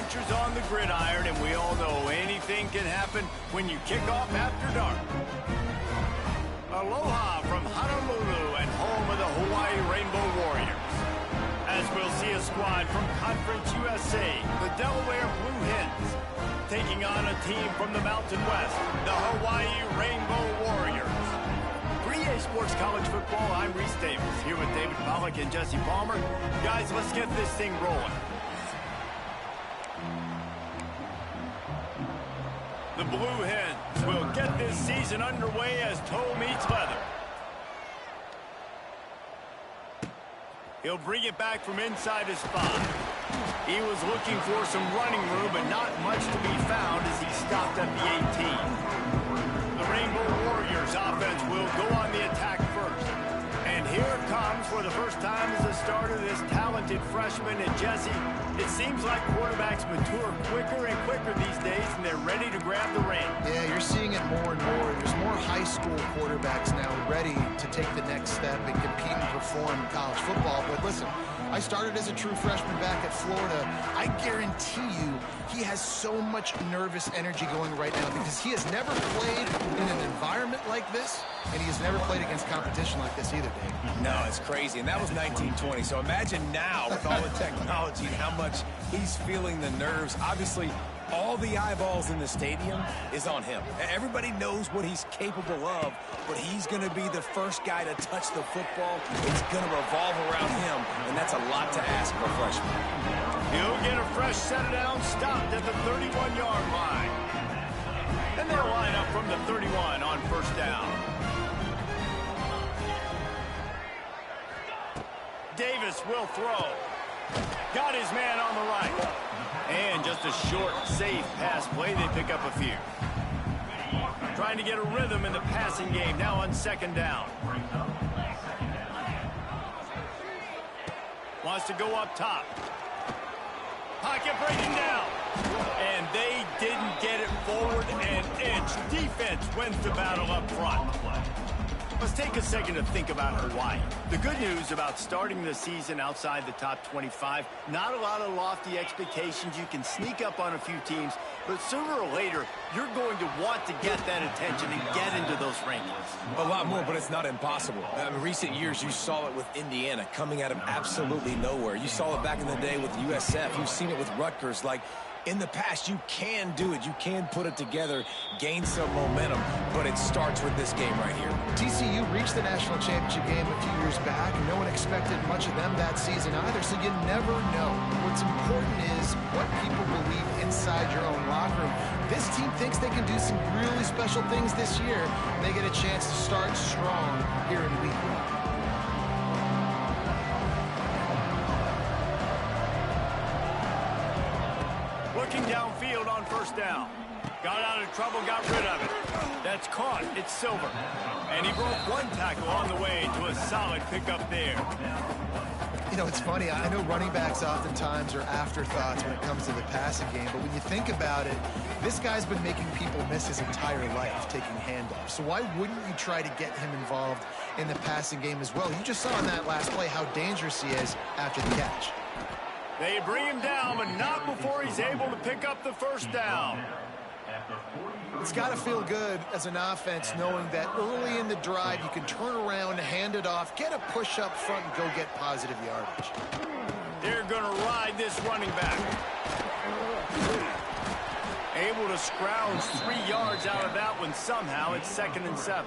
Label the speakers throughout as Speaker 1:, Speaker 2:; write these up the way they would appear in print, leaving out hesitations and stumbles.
Speaker 1: Archers on the gridiron, and we all know anything can happen when you kick off after dark. Aloha from Honolulu and home of the Hawaii Rainbow Warriors. As we'll see a squad from Conference USA, the Delaware Blue Hens, taking on a team from the Mountain West, the Hawaii Rainbow Warriors. For EA Sports College Football, I'm Reese Davis, here with David Pollack and Jesse Palmer. Guys, let's get this thing rolling. The Blue Hens will get this season underway as toe meets leather. He'll bring it back from inside his spot. He was looking for some running room, but not much to be found as he stopped at the 18. The Rainbow Warriors offense will go on the attack first. And here it comes for the first time as a starter, this talented freshman. And Jesse, it seems like quarterbacks mature quicker and quicker these days, and they're ready to grab the reins.
Speaker 2: Yeah, you're seeing it more and more. There's more high school quarterbacks now ready to take the next step and compete and perform in college football. But listen, I started as a true freshman back at Florida. I guarantee you he has so much nervous energy going right now because he has never played in an environment like this, and he has never played against competition like this either, Dave.
Speaker 3: No, it's crazy, and that was 1920. So imagine now with all the technology and how much he's feeling the nerves. Obviously, all the eyeballs in the stadium is on him. Everybody knows what he's capable of, but he's going to be the first guy to touch the football. It's going to revolve around him, and that's a lot to ask for a freshman.
Speaker 1: He'll get a fresh set down, stopped at the 31-yard line. And they'll line up from the 31 on first down. Davis will throw. Got his man on the right. And just a short, safe pass play. They pick up a few. Trying to get a rhythm in the passing game. Now on second down. Wants to go up top. Pocket breaking down. And they didn't get it forward an inch. Defense wins the battle up front. Let's take a second to think about Hawaii. The good news about starting the season outside the top 25, not a lot of lofty expectations. You can sneak up on a few teams, but sooner or later, you're going to want to get that attention and get into those rankings.
Speaker 3: A lot more, but it's not impossible. In recent years, you saw it with Indiana coming out of absolutely nowhere. You saw it back in the day with USF. You've seen it with Rutgers. Like, in the past, you can do it. You can put it together, gain some momentum, but it starts with this game right here.
Speaker 2: TCU reached the national championship game a few years back. No one expected much of them that season either, so you never know. What's important is what people believe inside your own locker room. This team thinks they can do some really special things this year, and they get a chance to start strong here in week 1.
Speaker 1: Looking downfield on first down. Got out of trouble, got rid of it. That's caught. It's Silver. And he broke one tackle on the way to a solid pickup there.
Speaker 2: You know, it's funny. I know running backs oftentimes are afterthoughts when it comes to the passing game, but when you think about it, this guy's been making people miss his entire life taking handoffs. So why wouldn't you try to get him involved in the passing game as well? You just saw in that last play how dangerous he is after the catch.
Speaker 1: They bring him down, but not before he's able to pick up the first down.
Speaker 2: It's got to feel good as an offense knowing that early in the drive you can turn around, hand it off, get a push up front, and go get positive yardage.
Speaker 1: They're going to ride this running back. Able to scrounge 3 yards out of that one somehow. It's 2nd and 7.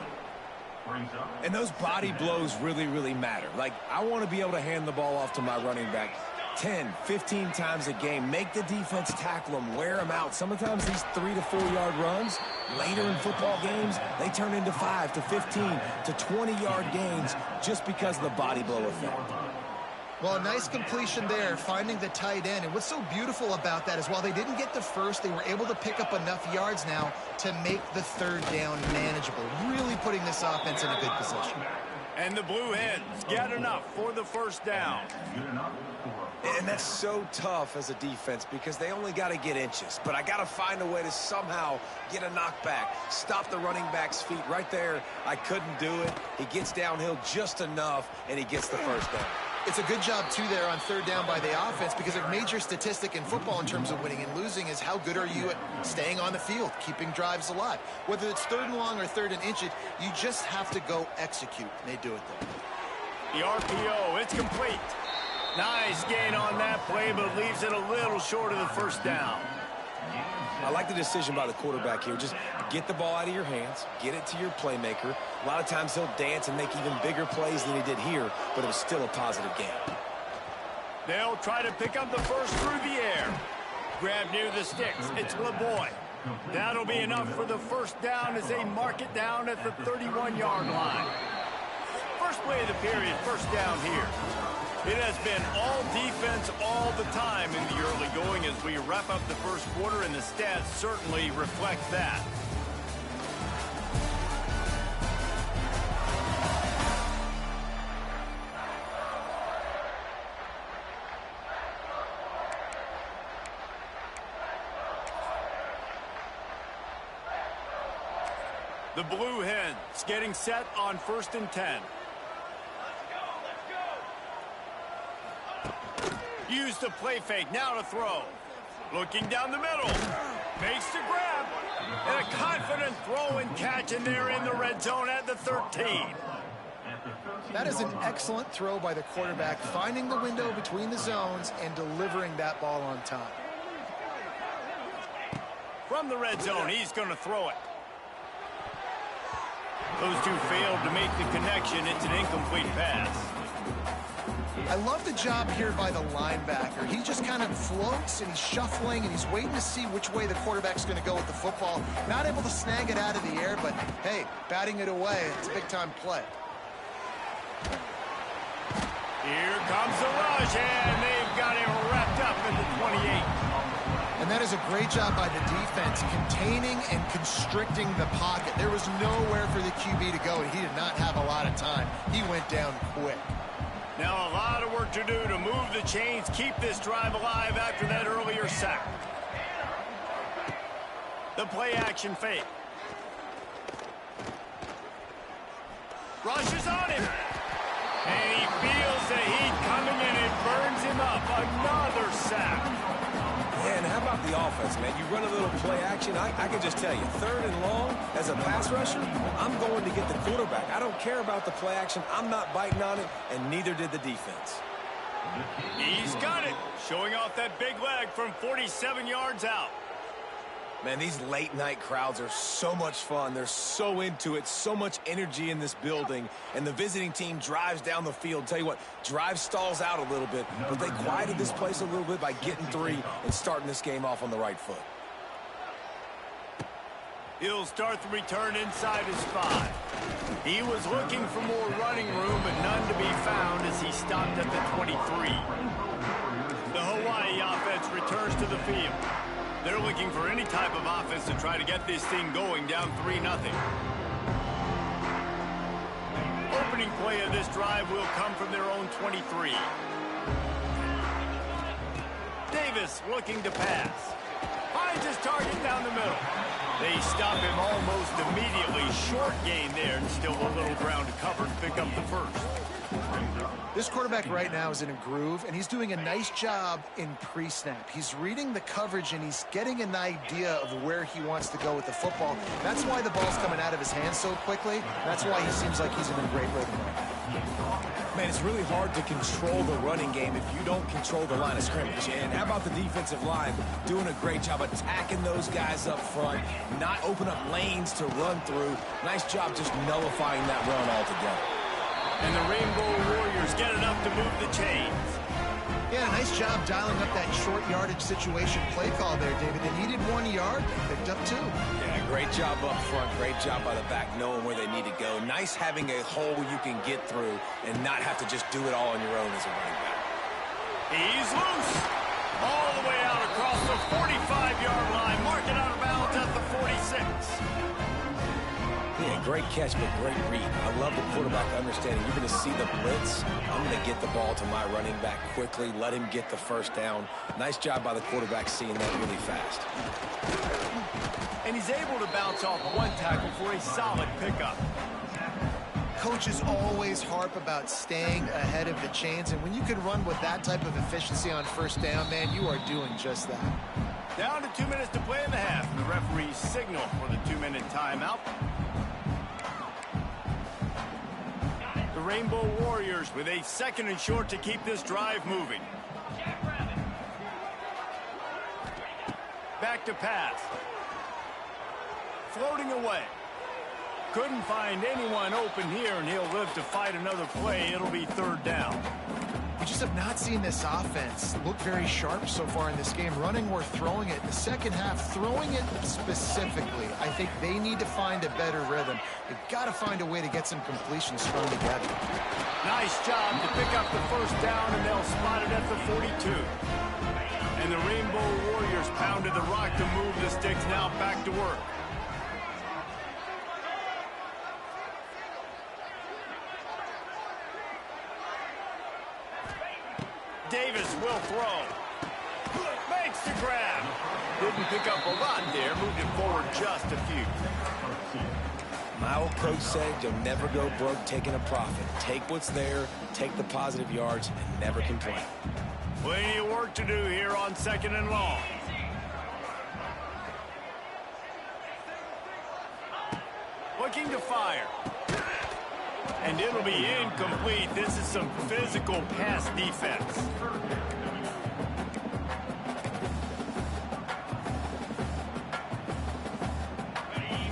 Speaker 3: And those body blows really, really matter. Like, I want to be able to hand the ball off to my running back 10, 15 times a game. Make the defense tackle them, wear them out. Sometimes these 3 to 4 yard runs, later in football games, they turn into 5 to 15 to 20 yard gains just because of the body blow effect.
Speaker 2: Well, a nice completion there, finding the tight end. And what's so beautiful about that is while they didn't get the first, they were able to pick up enough yards now to make the third down manageable, really putting this offense in a good position.
Speaker 1: And the Blue Hens get enough for the first down.
Speaker 3: And that's so tough as a defense because they only got to get inches. But I got to find a way to somehow get a knockback, stop the running back's feet right there. I couldn't do it. He gets downhill just enough, and he gets the first down.
Speaker 2: It's a good job, too, there on third down by the offense, because a major statistic in football in terms of winning and losing is how good are you at staying on the field, keeping drives alive. Whether it's third and long or third and inches, you just have to go execute. And they do it there.
Speaker 1: The RPO, it's complete. Nice gain on that play, but leaves it a little short of the first down.
Speaker 3: I like the decision by the quarterback here. Just get the ball out of your hands, get it to your playmaker. A lot of times he'll dance and make even bigger plays than he did here, but it was still a positive game.
Speaker 1: They'll try to pick up the first through the air. Grab near the sticks. It's LeBoy. That'll be enough for the first down as they mark it down at the 31-yard line. First play of the period, first down here. It has been all defense all the time in the early going as we wrap up the first quarter, and the stats certainly reflect that. The Blue Hens getting set on 1st and 10. Use the play fake, now to throw. Looking down the middle. Makes the grab. And a confident throw and catch, and they're in the red zone at the 13.
Speaker 2: That is an excellent throw by the quarterback, finding the window between the zones and delivering that ball on time.
Speaker 1: From the red zone, he's going to throw it. Those two failed to make the connection. It's an incomplete pass.
Speaker 2: I love the job here by the linebacker. He just kind of floats and he's shuffling and he's waiting to see which way the quarterback's going to go with the football. Not able to snag it out of the air, but hey, batting it away, it's a big-time play.
Speaker 1: Here comes the rush, and they've got him wrapped up at the 28.
Speaker 2: And that is a great job by the defense, containing and constricting the pocket. There was nowhere for the QB to go, and he did not have a lot of time. He went down quick.
Speaker 1: Now a lot of work to do to move the chains, keep this drive alive after that earlier sack. The play action fake. Rushes on him. And he feels the heat coming and it burns him up. Another sack.
Speaker 3: Yeah, and how about the offense, man? You run a little play action. I can just tell you, third and long, as a pass rusher, I'm going to get the quarterback. I don't care about the play action. I'm not biting on it, and neither did the defense.
Speaker 1: He's got it. Showing off that big leg from 47 yards out.
Speaker 3: Man, these late-night crowds are so much fun. They're so into it, so much energy in this building. And the visiting team drives down the field. Tell you what, drive stalls out a little bit, but they quieted this place a little bit by getting 3 and starting this game off on the right foot.
Speaker 1: He'll start the return inside his 5. He was looking for more running room, but none to be found as he stopped at the 23. The Hawaii offense returns to the field. They're looking for any type of offense to try to get this thing going, down 3-0. Opening play of this drive will come from their own 23. Davis looking to pass. Finds his target down the middle. They stop him almost immediately. Short gain there, and still a little ground to cover to pick up the first.
Speaker 2: This quarterback right now is in a groove, and he's doing a nice job in pre-snap. He's reading the coverage, and he's getting an idea of where he wants to go with the football. That's why the ball's coming out of his hands so quickly. That's why he seems like he's in a great rhythm.
Speaker 3: Man, it's really hard to control the running game if you don't control the line of scrimmage. And how about the defensive line doing a great job attacking those guys up front, not open up lanes to run through. Nice job just nullifying that run altogether.
Speaker 1: And the Rainbow Warriors get enough to move the chains.
Speaker 2: Yeah, nice job dialing up that short yardage situation play call there, David. They needed 1 yard, they picked up 2.
Speaker 3: Yeah, great job up front. Great job by the back knowing where they need to go. Nice having a hole you can get through and not have to just do it all on your own as a running back.
Speaker 1: He's loose. All the way out across the 45-yard line. Marking out of bounds at the 46.
Speaker 3: Yeah, great catch, but great read. I love the quarterback understanding. You're going to see the blitz. I'm going to get the ball to my running back quickly, let him get the first down. Nice job by the quarterback seeing that really fast.
Speaker 1: And he's able to bounce off 1 tackle for a solid pickup.
Speaker 2: Coaches always harp about staying ahead of the chains, and when you can run with that type of efficiency on first down, man, you are doing just that.
Speaker 1: Down to 2 minutes to play in the half. The referee's signal for the 2-minute timeout. The Rainbow Warriors with a 2nd and short to keep this drive moving. Back to pass. Floating away. Couldn't find anyone open here, and he'll live to fight another play. It'll be 3rd down.
Speaker 2: We just have not seen this offense look very sharp so far in this game, running or throwing it. In the second half, throwing it specifically, I think they need to find a better rhythm. They've got to find a way to get some completions strung together.
Speaker 1: Nice job to pick up the 1st down, and they'll spot it at the 42. And the Rainbow Warriors pounded the rock to move the sticks. Now back to work. Davis will throw. Makes the grab. Didn't pick up a lot there. Moved it forward just a few.
Speaker 3: My old coach said you'll never go broke taking a profit. Take what's there, take the positive yards, and never complain.
Speaker 1: Plenty of work to do here on 2nd and long. Looking to fire. And it'll be incomplete. This is some physical pass defense.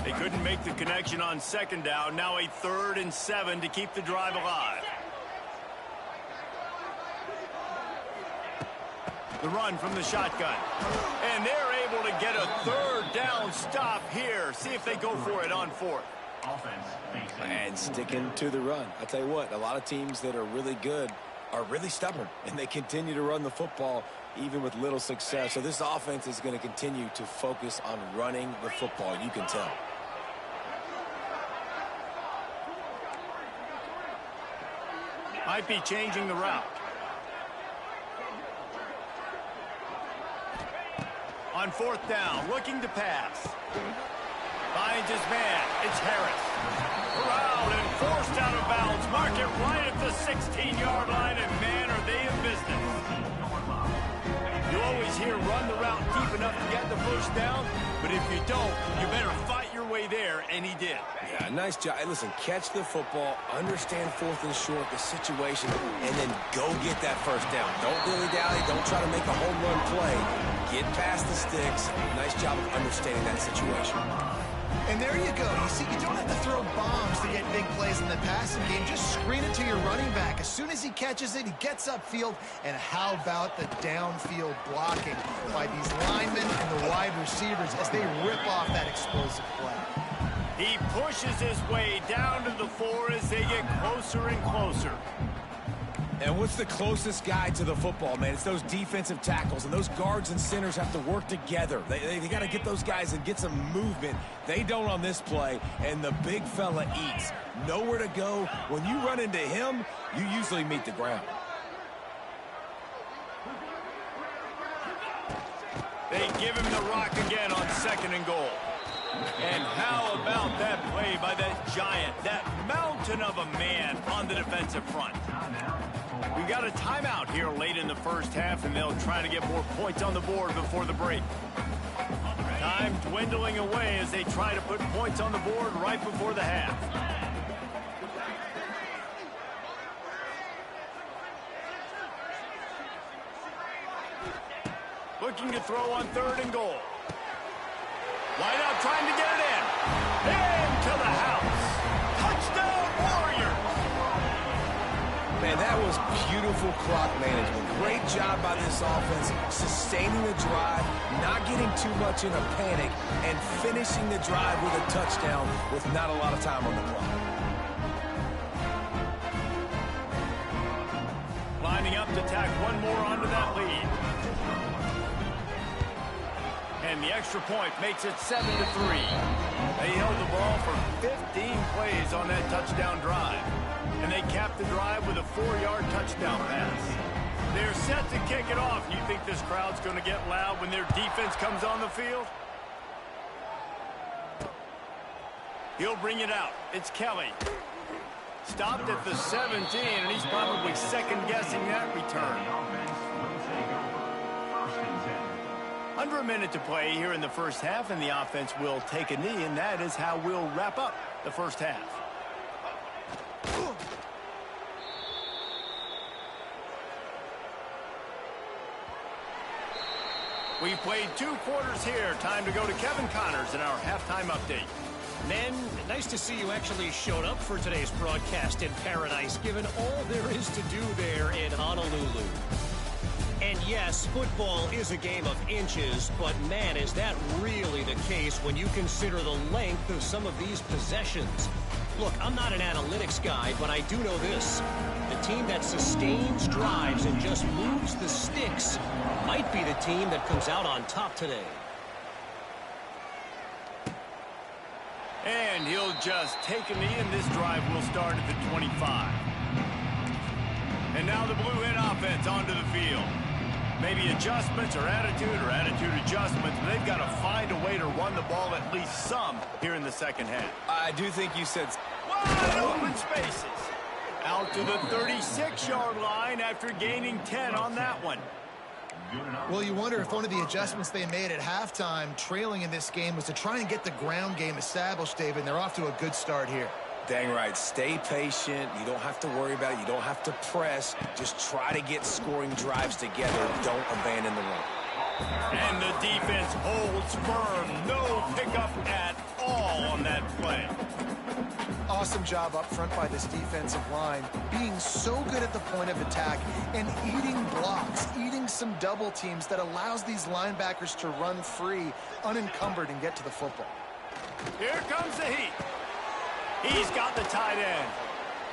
Speaker 1: They couldn't make the connection on 2nd down. Now a 3rd and 7 to keep the drive alive. The run from the shotgun. And they're able to get a 3rd down stop here. See if they go for it on 4th.
Speaker 3: And sticking to the run. I tell you what, a lot of teams that are really good are really stubborn, and they continue to run the football even with little success. So this offense is going to continue to focus on running the football. You can tell.
Speaker 1: Might be changing the route. On 4th down, looking to pass. Finds his man. It's Harris. Corralled and forced out of bounds. Mark it right at the 16-yard line, and man, are they in business. You always hear run the route deep enough to get the 1st down, but if you don't, you better fight your way there, and he did.
Speaker 3: Yeah, nice job. Hey, listen, catch the football, understand 4th and short, the situation, and then go get that 1st down. Don't dilly-dally. Don't try to make a home run play. Get past the sticks. Nice job of understanding that situation.
Speaker 2: And there you go. You see, you don't have to throw bombs to get big plays in the passing game. Just screen it to your running back. As soon as he catches it, he gets upfield. And how about the downfield blocking by these linemen and the wide receivers as they rip off that explosive play?
Speaker 1: He pushes his way down to the 4 as they get closer and closer.
Speaker 3: And what's the closest guy to the football, man? It's those defensive tackles, and those guards and centers have to work together. They got to get those guys and get some movement. They don't on this play, and the big fella eats. Nowhere to go. When you run into him, you usually meet the ground.
Speaker 1: They give him the rock again on 2nd and goal. And how about that play by that giant, that mountain of a man on the defensive front? We got a timeout here late in the 1st half, and they'll try to get more points on the board before the break. Time dwindling away as they try to put points on the board right before the half. Looking to throw on 3rd and goal. Wide out trying to get it in. Into the house. Touchdown Warriors.
Speaker 3: Man, that was beautiful clock management. Great job by this offense, sustaining the drive, not getting too much in a panic, and finishing the drive with a touchdown with not a lot of time on the clock.
Speaker 1: Lining up to tack one more onto that lead. And the extra point makes it 7-3. They held the ball for 15 plays on that touchdown drive. And they capped the drive with a 4-yard touchdown pass. They're set to kick it off. You think this crowd's going to get loud when their defense comes on the field? He'll bring it out. It's Kelly. Stopped at the 17, and he's probably second-guessing that return. Under a minute to play here in the first half, and the offense will take a knee, and that is how we'll wrap up the first half. We've played 2 quarters here. Time to go to Kevin Connors in our halftime update.
Speaker 4: Men, nice to see you actually showed up for today's broadcast in paradise, given all there is to do there in Honolulu. And yes, football is a game of inches, but man, is that really the case when you consider the length of some of these possessions. Look, I'm not an analytics guy, but I do know this. The team that sustains drives and just moves the sticks might be the team that comes out on top today.
Speaker 1: And he'll just take a knee, and this drive will start at the 25. And now the Blue Hen offense onto the field. Maybe adjustments or attitude adjustments, but they've got to find a way to run the ball at least some here in the second half.
Speaker 3: I do think you said...
Speaker 1: Wide open spaces. Out to the 36-yard line after gaining 10 on that one.
Speaker 2: Well, you wonder if one of the adjustments they made at halftime, trailing in this game, was to try and get the ground game established, David, and they're off to a good start here.
Speaker 3: Dang right. Stay patient. You don't have to worry about it. You don't have to press. Just try to get scoring drives together. Don't abandon the run.
Speaker 1: And the defense holds firm. No pickup at all on that play.
Speaker 2: Awesome job up front by this defensive line, being so good at the point of attack and eating blocks, eating some double teams that allows these linebackers to run free, unencumbered, and get to the football.
Speaker 1: Here comes the heat. He's got the tight end.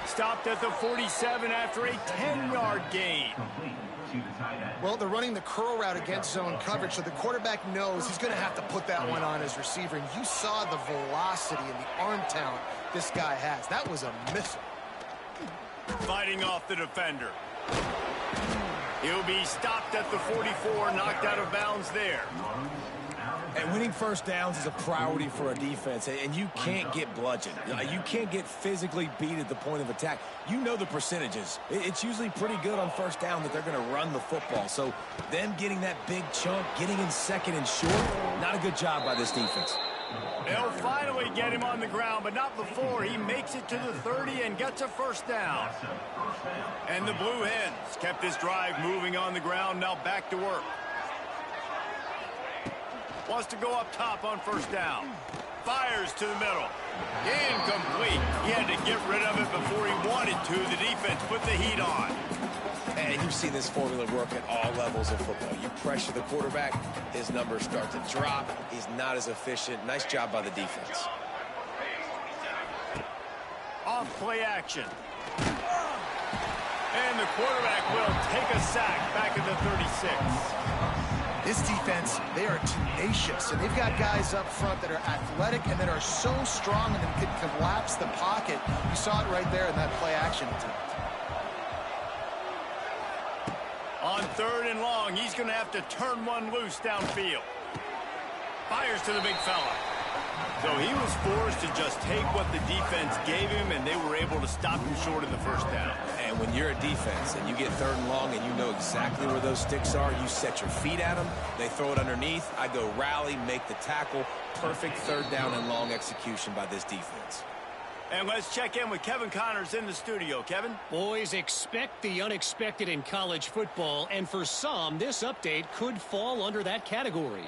Speaker 1: Stopped at the 47 after a 10-yard gain.
Speaker 2: Well, they're running the curl route against zone coverage, so the quarterback knows he's going to have to put that one on his receiver. And you saw the velocity and the arm talent this guy has. That was a missile.
Speaker 1: Fighting off the defender. He'll be stopped at the 44, knocked out of bounds there.
Speaker 3: And winning first downs is a priority for a defense, and you can't get bludgeoned. You can't get physically beat at the point of attack. You know the percentages. It's usually pretty good on first down that they're going to run the football. So them getting that big chunk, getting in second and short, not a good job by this defense.
Speaker 1: They'll finally get him on the ground, but not before he makes it to the 30 and gets a first down. And the Blue Hens kept this drive moving on the ground, now back to work. Wants to go up top on first down. Fires to the middle. Incomplete. He had to get rid of it before he wanted to. The defense put the heat on.
Speaker 3: And you see this formula work at all levels of football. You pressure the quarterback, his numbers start to drop. He's not as efficient. Nice job by the defense.
Speaker 1: Off play action. And the quarterback will take a sack back at the 36.
Speaker 2: This defense, they are tenacious, and they've got guys up front that are athletic and that are so strong and that can collapse the pocket. You saw it right there in that play action attempt.
Speaker 1: On 3rd and long, he's going to have to turn one loose downfield. Fires to the big fella. So he was forced to just take what the defense gave him, and they were able to stop him short of the first down.
Speaker 3: And when you're a defense and you get 3rd and long and you know exactly where those sticks are, you set your feet at them, they throw it underneath, I go rally, make the tackle. Perfect 3rd down and long execution by this defense.
Speaker 1: And let's check in with Kevin Connors in the studio. Kevin?
Speaker 4: Boys, expect the unexpected in college football, and for some, this update could fall under that category.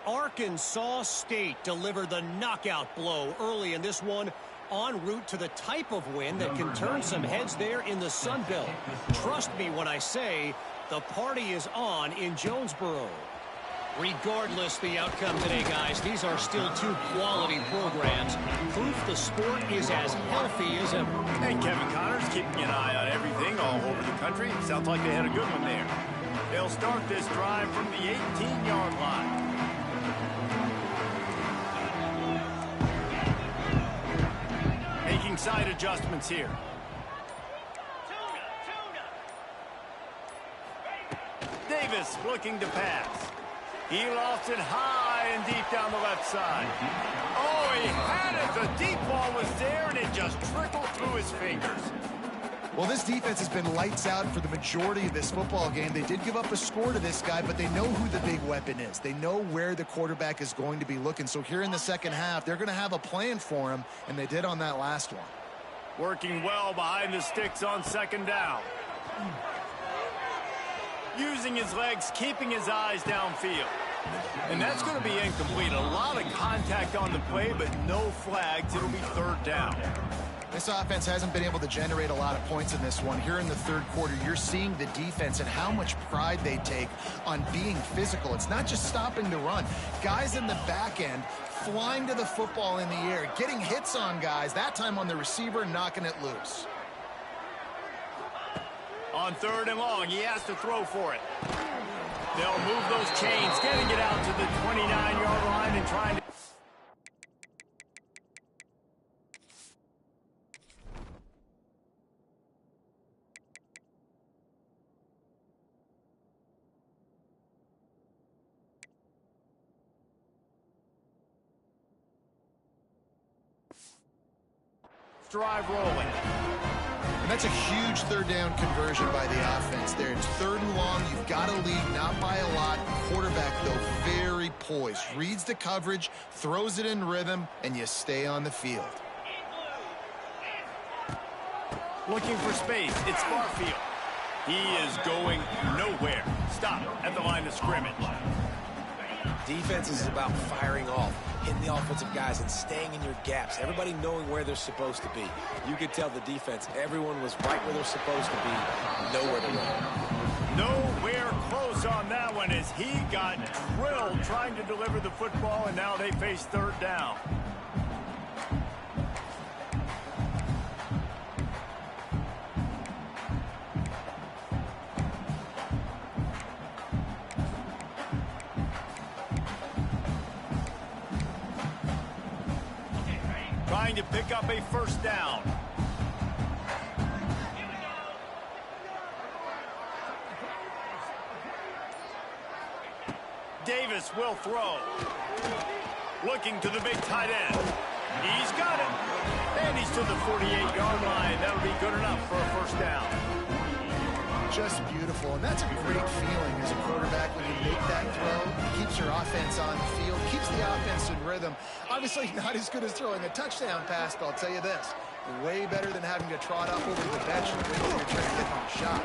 Speaker 4: Arkansas State delivered the knockout blow early in this one, en route to the type of win that can turn some heads there in the Sun Belt. Trust me when I say the party is on in Jonesboro. Regardless the outcome today, guys, these are still 2 quality programs. Proof the sport is as healthy as ever.
Speaker 1: And Kevin Connors keeping an eye on everything all over the country. Sounds like they had a good one there. They'll start this drive from the 18-yard line. Making side adjustments here. Davis looking to pass. He lost it high and deep down the left side. Oh, he had it. The deep ball was there, and it just trickled through his fingers.
Speaker 2: Well, this defense has been lights out for the majority of this football game. They did give up a score to this guy, but they know who the big weapon is. They know where the quarterback is going to be looking. So here in the second half, they're going to have a plan for him, and they did on that last one.
Speaker 1: Working well behind the sticks on second down. Using his legs, keeping his eyes downfield. And that's going to be incomplete. A lot of contact on the play, but no flags. It'll be third down.
Speaker 2: This offense hasn't been able to generate a lot of points in this one. Here in the third quarter, you're seeing the defense and how much pride they take on being physical. It's not just stopping the run. Guys in the back end flying to the football in the air, getting hits on guys, that time on the receiver, knocking it loose.
Speaker 1: On third and long, he has to throw for it. They'll move those chains, getting it out to the 29-yard line and trying to... drive rolling.
Speaker 2: And that's a huge third down conversion by the offense there. It's third and long. You've got to lead, not by a lot. Quarterback, though, very poised. Reads the coverage, throws it in rhythm, and you stay on the field.
Speaker 1: Looking for space. It's Barfield. He is going nowhere. Stop at the line of scrimmage.
Speaker 3: Defense is about firing off, hitting the offensive guys and staying in your gaps. Everybody knowing where they're supposed to be. You could tell the defense, everyone was right where they're supposed to be, nowhere to run.
Speaker 1: Nowhere close on that one as he got drilled trying to deliver the football, and now they face third down. Trying to pick up a first down. Davis will throw. Looking to the big tight end. He's got it. And he's to the 48-yard line. That'll be good enough for a first down.
Speaker 2: Just beautiful, and that's a great feeling as a quarterback when you make that throw. It keeps your offense on the field, keeps the offense in rhythm. Obviously not as good as throwing a touchdown pass, but I'll tell you this, way better than having to trot up over the bench and wait till you're trying to get on a shot.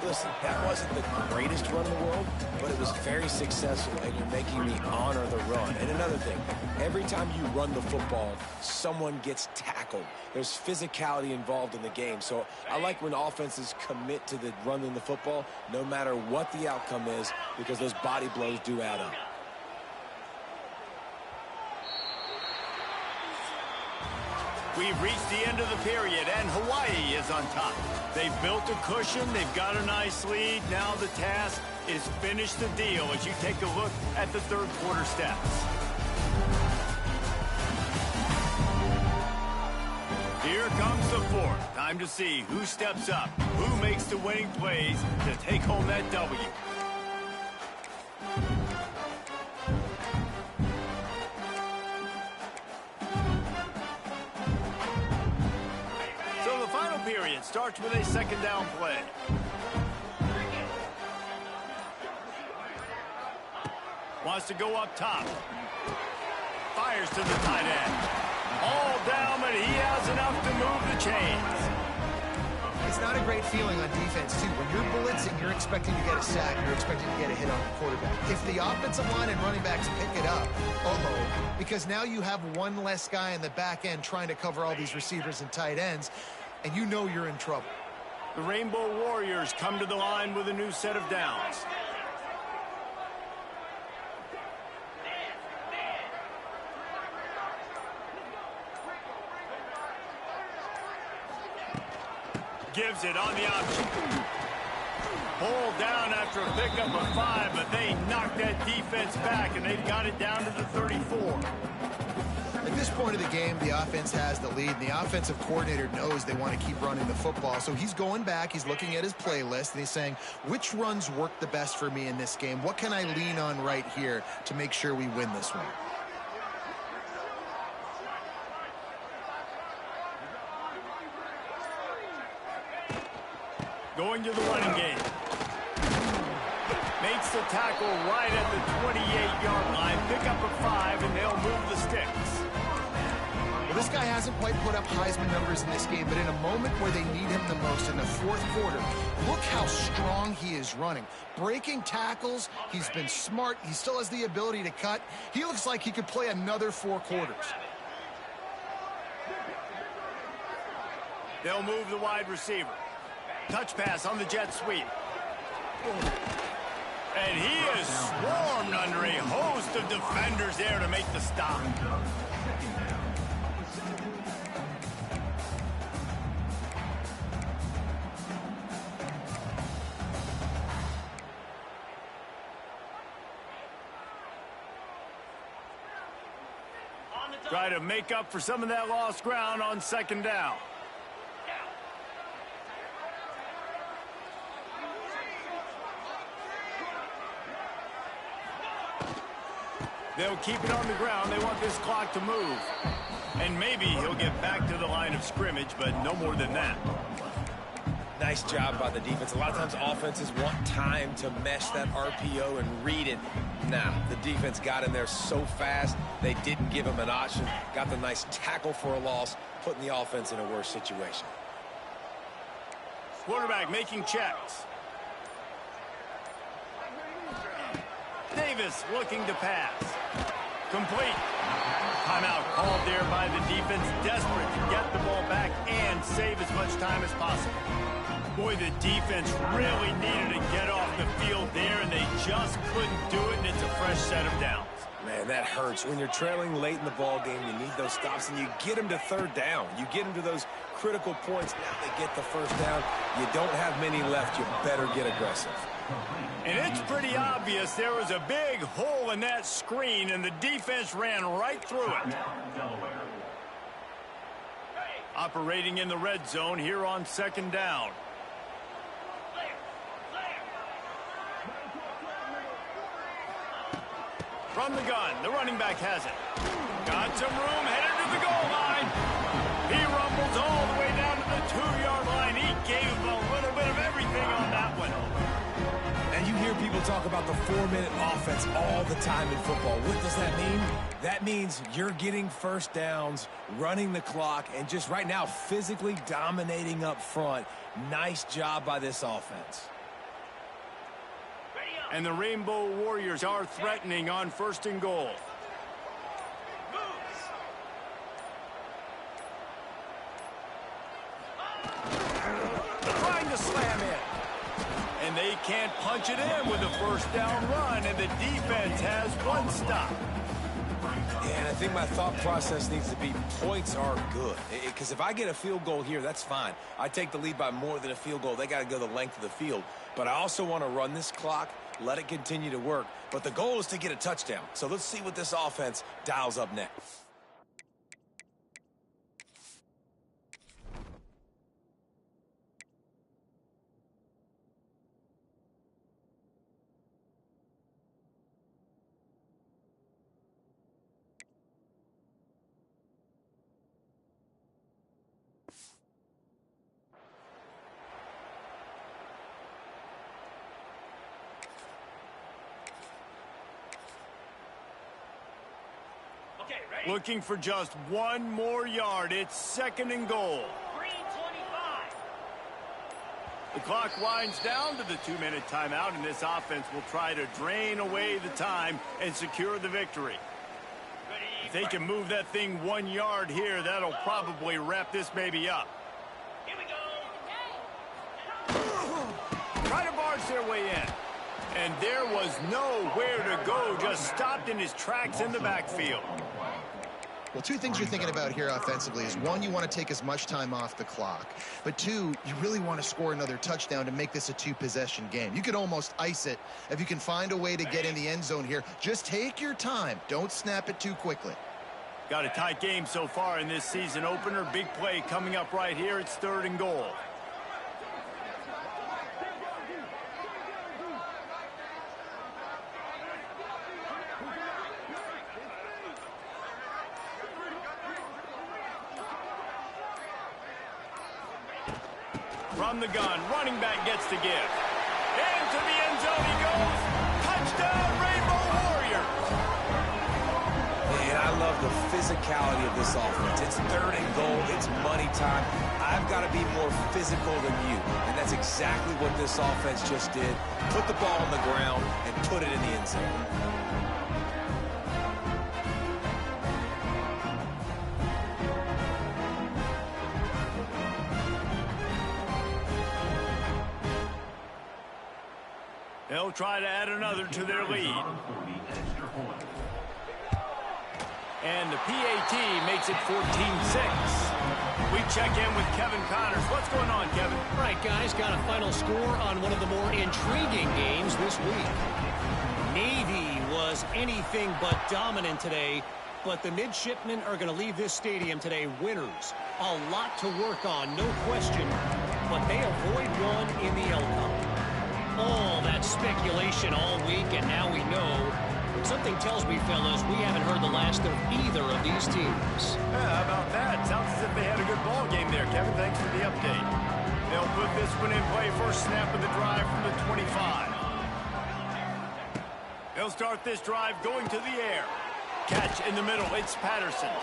Speaker 3: Listen, that wasn't the greatest run in the world, but it was very successful, and you're making me honor the run. And another thing, every time you run the football, someone gets tackled. There's physicality involved in the game. So I like when offenses commit to the running the football, no matter what the outcome is, because those body blows do add up.
Speaker 1: We've reached the end of the period, and Hawaii is on top. They've built a cushion. They've got a nice lead. Now the task is finish the deal as you take a look at the third quarter stats. Here comes the fourth. Time to see who steps up, who makes the winning plays to take home that W. Period starts with a second down play. Wants to go up top. Fires to the tight end. All down, but he has enough to move the chains.
Speaker 2: It's not a great feeling on defense, too. When you're blitzing, you're expecting to get a sack. You're expecting to get a hit on the quarterback. If the offensive line and running backs pick it up, because now you have one less guy in the back end trying to cover all these receivers and tight ends, and you know you're in trouble.
Speaker 1: The Rainbow Warriors come to the line with a new set of downs. Gives it on the option. Pulled down after a pickup of 5, but they knocked that defense back, and they've got it down to the 34.
Speaker 2: this point of the game, the offense has the lead, and the offensive coordinator knows they want to keep running the football. So he's going back, he's looking at his playlist, and he's saying, which runs work the best for me in this game? What can I lean on right here to make sure we win this one?
Speaker 1: Going to the running game. Makes the tackle right at the 28-yard line. Pick up a 5, and they'll move the sticks.
Speaker 2: Well, this guy hasn't quite put up Heisman numbers in this game, but in a moment where they need him the most, in the fourth quarter, look how strong he is running. Breaking tackles, he's been smart. He still has the ability to cut. He looks like he could play another 4 quarters.
Speaker 1: They'll move the wide receiver. Touch pass on the jet sweep. And he is swarmed under a host of defenders there to make the stop. Try to make up for some of that lost ground on second down. They'll keep it on the ground. They want this clock to move. And maybe he'll get back to the line of scrimmage, but no more than that.
Speaker 3: Nice job by the defense. A lot of times offenses want time to mesh that RPO and read it. Nah, the defense got in there so fast, they didn't give him an option. Got the nice tackle for a loss, putting the offense in a worse situation.
Speaker 1: Quarterback making checks. Davis looking to pass. Complete. Timeout called there by the defense, desperate to get the ball back and save as much time as possible. Boy, the defense really needed to get off the field there, and they just couldn't do it, and it's a fresh set of downs.
Speaker 3: Man, that hurts. When you're trailing late in the ball game, you need those stops, and you get them to third down. You get them to those critical points. Now they get the first down. You don't have many left. You better get aggressive.
Speaker 1: And it's pretty obvious there was a big hole in that screen, and the defense ran right through it. Operating in the red zone here on second down. From the gun, the running back has it. Got some room, headed to the goal line. He rumbles all the way down to the 2-yard line. He gave him a little bit of everything on that one.
Speaker 3: And you hear people talk about the 4-minute offense all the time in football. What does that mean? That means you're getting first downs, running the clock, and just right now physically dominating up front. Nice job by this offense.
Speaker 1: And the Rainbow Warriors are threatening on first and goal. Trying to slam in. And they can't punch it in with a first down run, and the defense has one stop.
Speaker 3: Yeah, and I think my thought process needs to be points are good. Because if I get a field goal here, that's fine. I take the lead by more than a field goal. They got to go the length of the field. But I also want to run this clock, let it continue to work. But the goal is to get a touchdown. So let's see what this offense dials up next.
Speaker 1: Looking for just one more yard. It's second and goal.
Speaker 5: Green 25.
Speaker 1: The clock winds down to the 2-minute timeout, and this offense will try to drain away the time and secure the victory. If they can move that thing 1 yard here, that'll probably wrap this baby up.
Speaker 5: Here we go.
Speaker 1: Try to barge their way in. And there was nowhere to go, just stopped in his tracks in the backfield.
Speaker 2: Well, two things you're thinking about here offensively is, one, you want to take as much time off the clock. But two, you really want to score another touchdown to make this a 2-possession game. You could almost ice it if you can find a way to get in the end zone here. Just take your time. Don't snap it too quickly.
Speaker 1: Got a tight game so far in this season opener. Big play coming up right here. It's 3rd and goal. From the gun, running back gets the give. Into the end zone he goes. Touchdown, Rainbow Warriors.
Speaker 3: And I love the physicality of this offense. It's 3rd and goal. It's money time. I've got to be more physical than you. And that's exactly what this offense just did. Put the ball on the ground and put it in the end zone.
Speaker 1: They'll try to add another to their lead. And the PAT makes it 14-6. We check in with Kevin Connors. What's going on, Kevin?
Speaker 4: All right, guys, got a final score on one of the more intriguing games this week. Navy was anything but dominant today, but the midshipmen are going to leave this stadium today winners. A lot to work on, no question, but they avoid one in the L-Cup. All that speculation all week, and now we know. Something tells me, fellas, we haven't heard the last of either of these teams.
Speaker 1: Yeah, how about that? Sounds as if they had a good ball game there, Kevin. Thanks for the update. They'll put this one in play. First snap of the drive from the 25. They'll start this drive going to the air. Catch in the middle. It's Patterson.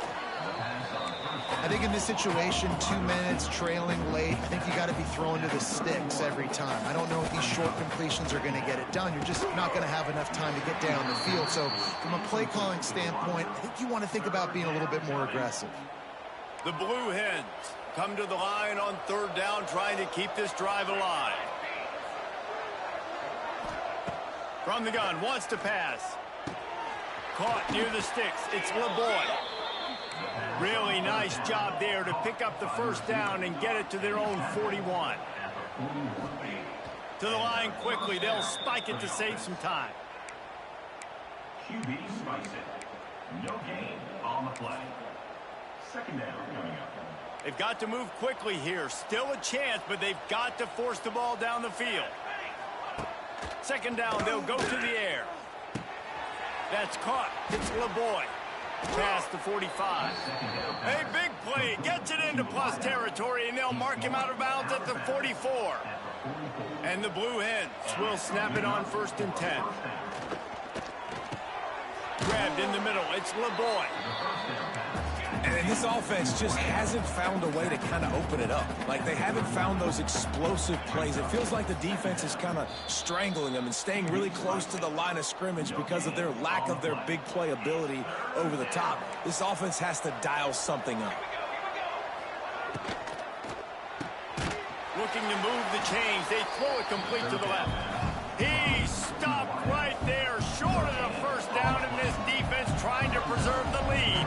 Speaker 2: I think in this situation, 2 minutes trailing late, I think you got to be throwing to the sticks every time. I don't know if these short completions are going to get it done. You're just not going to have enough time to get down the field. So from a play calling standpoint, I think you want to think about being a little bit more aggressive.
Speaker 1: The Blue Hens come to the line on 3rd down, trying to keep this drive alive. From the gun, wants to pass. Caught near the sticks. It's LeBoy. Really nice job there to pick up the first down and get it to their own 41. To the line quickly. They'll spike it to save some time.
Speaker 6: QB spikes it. No gain on the play. 2nd down coming up.
Speaker 1: They've got to move quickly here. Still a chance, but they've got to force the ball down the field. 2nd down, they'll go to the air. That's caught. It's LeBoy. Past the 45. A big play. Gets it into plus territory, and they'll mark him out of bounds at the 44. And the Blue Hens will snap it on 1st and 10. Grabbed in the middle. It's LeBoy.
Speaker 3: And this offense just hasn't found a way to kind of open it up. Like, they haven't found those explosive plays. It feels like the defense is kind of strangling them and staying really close to the line of scrimmage because of their lack of their big play ability over the top. This offense has to dial something up.
Speaker 1: Looking to move the chains. They throw it complete to the left. He stopped right there, short of the first down, and this defense trying to preserve the lead.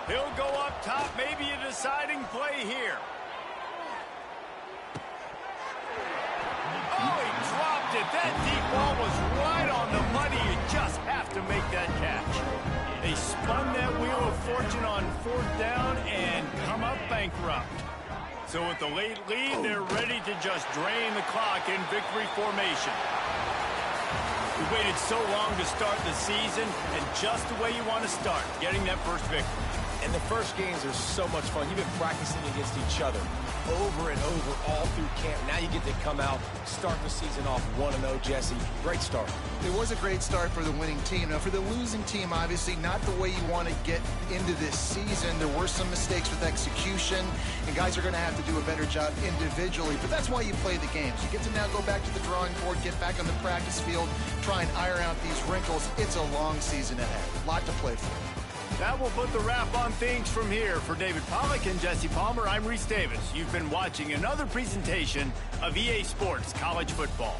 Speaker 1: He'll go up top, maybe a deciding play here. Oh, he dropped it. That deep ball was right on the money. You just have to make that catch. They spun that wheel of fortune on 4th down and come up bankrupt. So with the late lead, they're ready to just drain the clock in victory formation. We waited so long to start the season, and just the way you want to start, getting that first victory.
Speaker 3: And the first games are so much fun. You've been practicing against each other over and over all through camp. Now you get to come out, start the season off 1-0, Jesse. Great start.
Speaker 2: It was a great start for the winning team. Now, for the losing team, obviously not the way you want to get into this season. There were some mistakes with execution, and guys are going to have to do a better job individually. But that's why you play the games. You get to now go back to the drawing board, get back on the practice field, try and iron out these wrinkles. It's a long season ahead. A lot to play for.
Speaker 1: That will put the wrap on things from here. For David Pollack and Jesse Palmer, I'm Reese Davis. You've been watching another presentation of EA Sports College Football.